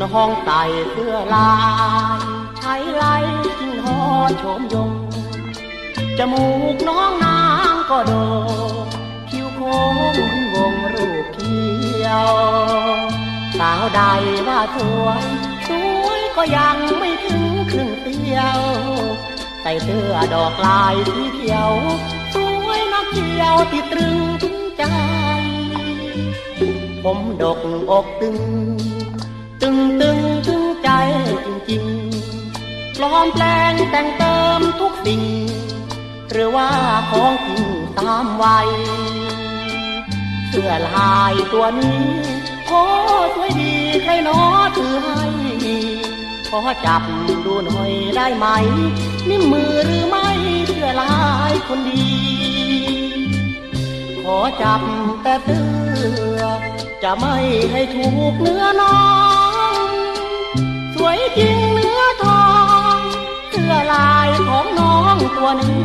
น้องใส่เสื้อลายใช้ไล่ทิ้งหอโฉมยงจมูกน้องนางก็โดคิ้วโค้งวงรูปเขียวสาวใดว่าสวยก็ยังไม่ถึงครึ่งเดียวใส่เสื้อดอกลายสีเขียวสวยนักเที่ยวที่ตรึงถึงใจผมดกอกตึงถึงใจจริงๆปลอมแปลงแต่งเติมทุกสิ่งหรือว่าของจริงตามวัยเสื้อลายตัวนี้โอ้สวยดีใครหนอถือให้ขอจับดูหน่อยได้ไหมนิ้วมือหรือไม่เสื้อลายคนดีขอจับแต่เสื้อจะไม่ให้ถูกเนื้อน้องสวยจริงเนื้อทองเสื้อลายของน้องตัวนี้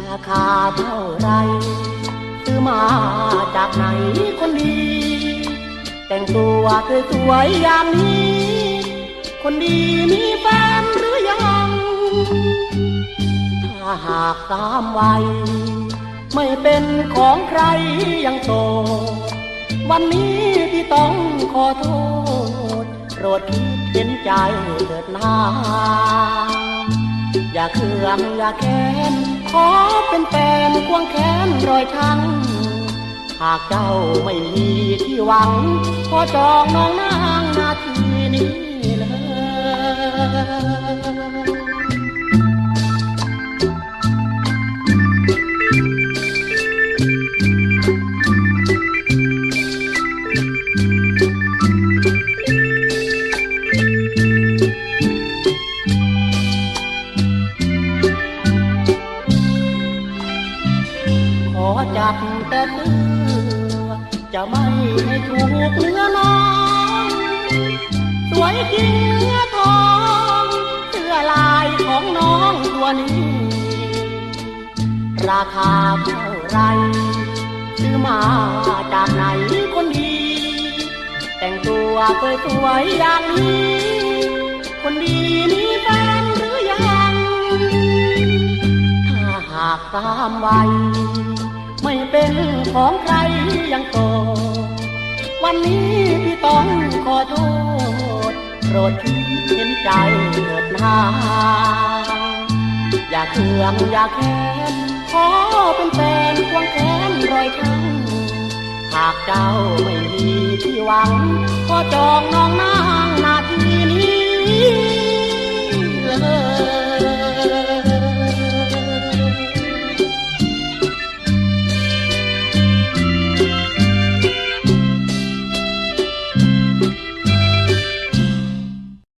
ราคาเท่าไรซื้อมาจากไหนคนดีแต่งตัวสวยๆอย่างนี้คนดีมีแฟนหรือยังถ้าหากตามวัยไม่เป็นของใครยังโตวันนี้ที่ต้องขอโทษโปรดคิดเห็นใจเถิดนาอย่าเคืองอย่าแค้นขอเป็นแฟนควงแขนรอยช้ำหากเจ้าไม่มีที่หวังขอจองน้องนางนาทีนี้เลยขอจับแต่เสื้อจะไม่ให้ถูกเนื้อน้องสวยจริงเนื้อทองเสื้อลายของน้องตัวนี้ราคาเท่าไรซื้อมาจากไหนคนดีแต่งตัวสวยๆอย่างนี้คนดีมีแฟนหรือยังถ้าหากตามวัยไม่เป็นของใครยังโตวันนี้พี่ต้องขอโทษโปรดคิดเห็นใจเถิดนาอย่าเคืองอย่าแค้นขอเป็นแฟนควงแขนรอยช้ำหากเจ้าไม่มีที่หวังขอจอง